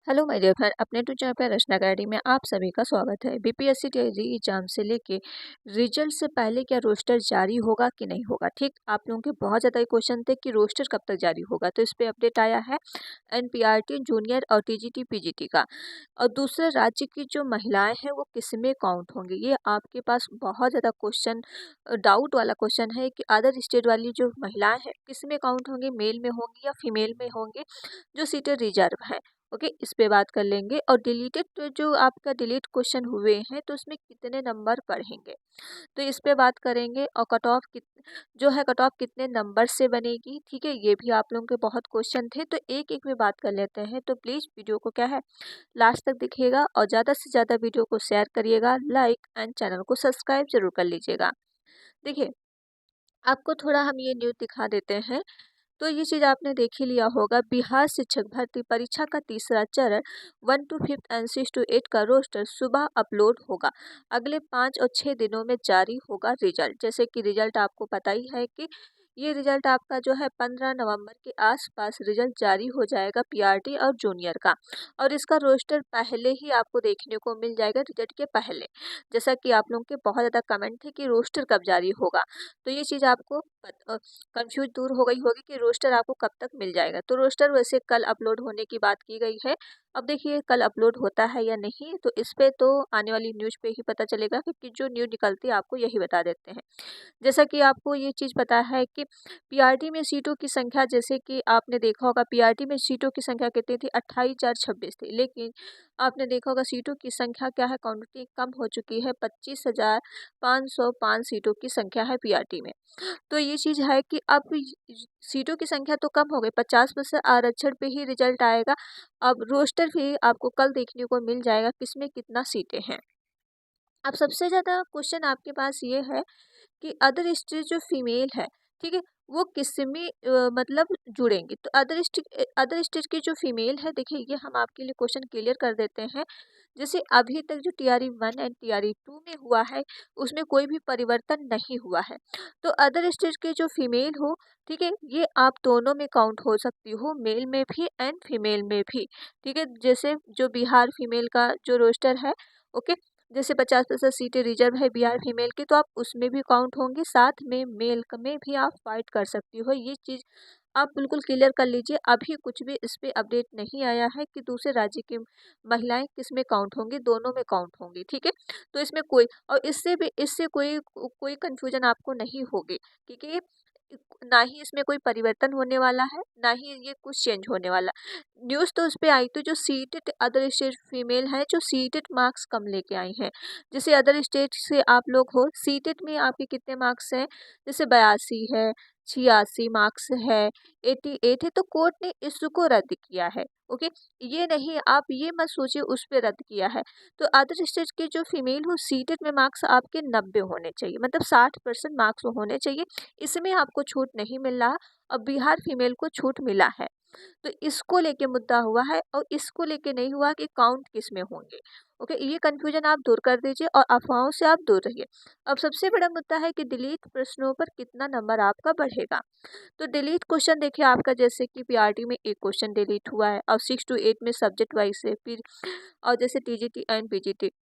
Hello my dear friend, अपने to channel पर रचना academy में आप सभी का स्वागत है। बीपीएससी री एग्जाम से लेके रिजल्ट से पहले क्या रोस्टर जारी होगा कि नहीं होगा। ठीक, आप लोगों के बहुत ज़्यादा क्वेश्चन थे कि रोस्टर कब तक जारी होगा, तो इस पे अपडेट आया है एनपीआरटी जूनियर और टीजीटी पीजीटी का। और दूसरे राज्य की जो महिलाएं हैं वो किस में काउंट होंगी, ये आपके पास बहुत ज़्यादा क्वेश्चन डाउट वाला क्वेश्चन है कि अदर स्टेट वाली जो महिलाएं हैं किस में काउंट होंगी, मेल में होंगी या फीमेल में होंगी जो सीटें रिजर्व हैं। ओके, इस पे बात कर लेंगे। और डिलीटेड जो आपका डिलीट क्वेश्चन हुए हैं तो उसमें कितने नंबर पढ़ेंगे, तो इस पे बात करेंगे। और कट ऑफ जो है कट ऑफ कितने नंबर से बनेगी, ठीक है, ये भी आप लोगों के बहुत क्वेश्चन थे, तो एक एक में बात कर लेते हैं। तो प्लीज़ वीडियो को क्या है लास्ट तक देखिएगा और ज़्यादा से ज़्यादा वीडियो को शेयर करिएगा, लाइक एंड चैनल को सब्सक्राइब जरूर कर लीजिएगा। देखिए, आपको थोड़ा हम ये न्यूज़ दिखा देते हैं। तो ये चीज़ आपने देख ही लिया होगा, बिहार शिक्षक भर्ती परीक्षा का तीसरा चरण 1 to 5 एंड 6 to 8 का रोस्टर सुबह अपलोड होगा। अगले 5 और 6 दिनों में जारी होगा रिजल्ट। जैसे कि रिजल्ट आपको पता ही है कि ये रिजल्ट आपका जो है 15 नवंबर के आसपास रिजल्ट जारी हो जाएगा पीआरटी और जूनियर का। और इसका रोस्टर पहले ही आपको देखने को मिल जाएगा रिजल्ट के पहले। जैसा कि आप लोगों के बहुत ज़्यादा कमेंट थे कि रोस्टर कब जारी होगा, तो ये चीज़ आपको कंफ्यूज दूर हो गई होगी कि रोस्टर आपको कब तक मिल जाएगा। तो रोस्टर वैसे कल अपलोड होने की बात की गई है। अब देखिए कल अपलोड होता है या नहीं, तो इस पे तो आने वाली न्यूज़ पे ही पता चलेगा, क्योंकि जो न्यूज़ निकलती है आपको यही बता देते हैं। जैसा कि आपको ये चीज़ पता है कि पीआरटी में सीटों की संख्या, जैसे कि आपने देखा होगा पीआरटी में सीटों की संख्या कितनी थी, 28,426 थी। लेकिन आपने देखा होगा सीटों की संख्या क्या है, काउंटिंग कम हो चुकी है, 25,505 सीटों की संख्या है पीआरटी में। तो ये चीज़ है कि अब सीटों की संख्या तो कम हो गई, 50% आरक्षण पे ही रिजल्ट आएगा। अब रोस्टर भी आपको कल देखने को मिल जाएगा किसमें कितना सीटें हैं। अब सबसे ज़्यादा क्वेश्चन आपके पास ये है कि अदर स्टेट जो फीमेल है, ठीक है, वो किस में मतलब जुड़ेंगी। तो अदर स्टेट की जो फीमेल है, देखिए ये हम आपके लिए क्वेश्चन क्लियर कर देते हैं। जैसे अभी तक जो टीआरई 1 एंड टीआरई 2 में हुआ है उसमें कोई भी परिवर्तन नहीं हुआ है। तो अदर स्टेट के जो फीमेल हो, ठीक है, ये आप दोनों में काउंट हो सकती हो, मेल में भी एंड फीमेल में भी। ठीक है, जैसे जो बिहार फीमेल का जो रोस्टर है, ओके, जैसे 50% सीटें रिजर्व है बिहार फीमेल की, तो आप उसमें भी काउंट होंगे, साथ में मेल में भी आप फाइट कर सकती हो। ये चीज़ आप बिल्कुल क्लियर कर लीजिए। अभी कुछ भी इस पे अपडेट नहीं आया है कि दूसरे राज्य की महिलाएं किस में काउंट होंगी, दोनों में काउंट होंगी, ठीक है। तो इसमें कोई, और इससे कोई कोई कंफ्यूजन आपको नहीं होगी, क्योंकि ना ही इसमें कोई परिवर्तन होने वाला है, ना ही ये कुछ चेंज होने वाला। न्यूज़ तो उस पे आई थी जो सीटेड अदर स्टेट फीमेल है जो सीटेड मार्क्स कम लेके आई हैं। जैसे अदर स्टेट से आप लोग हो, सीटेड में आपके कितने मार्क्स हैं, जैसे 82 है, 86 मार्क्स है, 88 है, तो कोर्ट ने इसको रद्द किया है। ओके, ये नहीं, आप ये मत सोचिए उस पे रद्द किया है। तो अदर स्टेट के जो फीमेल हो, सीटेड में मार्क्स आपके 90 होने चाहिए, मतलब 60% मार्क्स होने चाहिए। इसमें आपको छूट नहीं मिल रहा। अब बिहार फीमेल को छूट मिला है, तो इसको लेके मुद्दा हुआ है, और इसको लेके नहीं हुआ कि काउंट किस में होंगे। ओके, ये कंफ्यूजन आप दूर कर दीजिए और अफवाहों से आप दूर रहिए। अब सबसे बड़ा मुद्दा है कि डिलीट प्रश्नों पर कितना नंबर आपका बढ़ेगा। तो डिलीट क्वेश्चन देखिए आपका, जैसे कि पीआरटी में एक क्वेश्चन डिलीट हुआ है, और 6 to 8 में सब्जेक्ट वाइज से फिर, और जैसे टीजीटी एंड पीजीटी,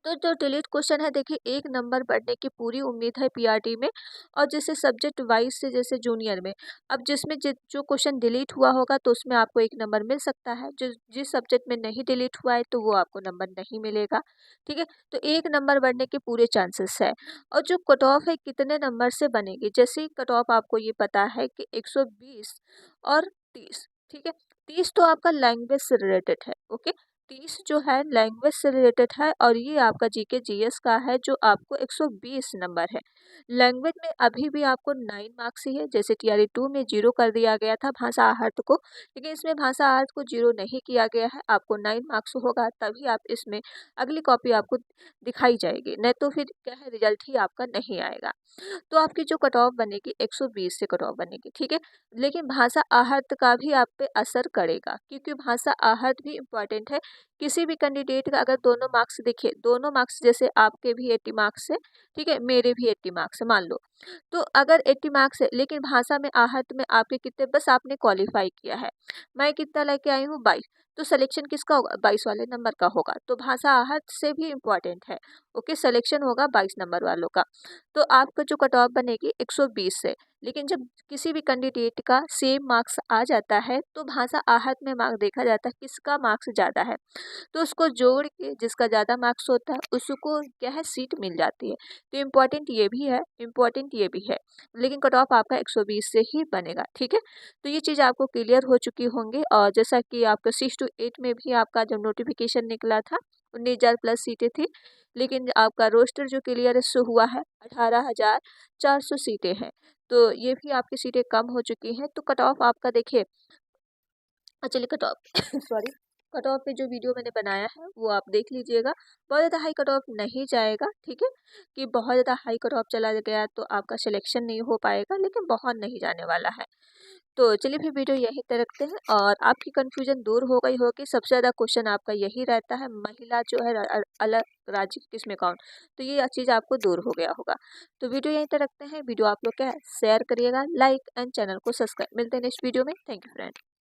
तो जो डिलीट क्वेश्चन है, देखिए एक नंबर बढ़ने की पूरी उम्मीद है पीआरटी में। और जैसे सब्जेक्ट वाइज से, जैसे जूनियर में, अब जिसमें जो क्वेश्चन डिलीट हुआ होगा तो उसमें आपको एक नंबर मिल सकता है, जिस सब्जेक्ट में नहीं डिलीट हुआ है तो वो आपको नंबर नहीं मिलेगा, ठीक है। तो एक नंबर बढ़ने के पूरे चांसेस है। और जो कट ऑफ है कितने नंबर से बनेगी, जैसे कट ऑफ आपको ये पता है कि 120 और 30, ठीक है। 30 तो आपका लैंग्वेज से रिलेटेड है, ओके, 30 जो है लैंग्वेज से रिलेटेड है, और ये आपका जीके जीएस का है जो आपको 120 नंबर है। लैंग्वेज में अभी भी आपको 9 मार्क्स ही है, जैसे टीआरई 2 में 0 कर दिया गया था भाषा आहर्त को, लेकिन इसमें भाषा आहर्त को 0 नहीं किया गया है, आपको 9 मार्क्स होगा, तभी आप इसमें अगली कॉपी आपको दिखाई जाएगी, नहीं तो फिर क्या है, रिजल्ट ही आपका नहीं आएगा। तो आपकी जो कट ऑफ बनेगी 120 से कट ऑफ बनेगी, ठीक है। लेकिन भाषा आहर्त का भी आप पे असर करेगा, क्योंकि भाषा आहर्त भी इम्पॉर्टेंट है, किसी भी कैंडिडेट का अगर दोनों मार्क्स दिखे, दोनों मार्क्स जैसे आपके भी 80 मार्क्स है, ठीक है, मेरे भी 80 मार्क्स है मान लो, तो अगर 80 मार्क्स है लेकिन भाषा में आहत में आपके कितने, बस आपने क्वालिफाई किया है, मैं कितना लेके आई हूँ 22, तो सिलेक्शन किसका होगा, 22 वाले नंबर का होगा। तो भाषा आहत से भी इम्पोर्टेंट है, ओके, सिलेक्शन होगा 22 नंबर वालों का। तो आपका जो कट ऑफ बनेगी 120 से। लेकिन जब किसी भी कैंडिडेट का सेम मार्क्स आ जाता है तो भाषा आहत में मार्क देखा जाता है किसका मार्क्स ज़्यादा है, तो उसको जोड़ के जिसका ज़्यादा मार्क्स होता है उसको क्या है, सीट मिल जाती है। तो इम्पॉर्टेंट ये भी है, इम्पॉर्टेंट ये भी है, लेकिन कट ऑफ आपका 120 से ही बनेगा, ठीक है। तो ये चीज़ आपको क्लियर हो चुकी होंगी। और जैसा कि आपका 6 to 8 में भी आपका जब नोटिफिकेशन निकला था 19,000 प्लस सीटें थी, लेकिन आपका रोस्टर जो क्लियर शो हुआ है 18,400 सीटें हैं। तो ये भी आपकी सीटें कम हो चुकी हैं। तो कट ऑफ आपका देखिए, चलिए cut off sorry, cut off पे जो वीडियो मैंने बनाया है वो आप देख लीजिएगा। बहुत ज़्यादा हाई कट ऑफ नहीं जाएगा, ठीक है, कि बहुत ज़्यादा हाई कट ऑफ चला गया तो आपका सिलेक्शन नहीं हो पाएगा, लेकिन बहुत नहीं जाने वाला है। तो चलिए फिर वीडियो यहीं तक रखते हैं और आपकी कन्फ्यूजन दूर हो गई होगी। सबसे ज़्यादा क्वेश्चन आपका यही रहता है, महिला जो है अलग राज्य किस में कौन, तो ये चीज़ आपको दूर हो गया होगा। तो वीडियो यहीं तक रखते हैं। वीडियो आप लोग क्या है शेयर करिएगा, लाइक एंड चैनल को सब्सक्राइब। मिलते हैं नेक्स्ट वीडियो में। Thank you friend.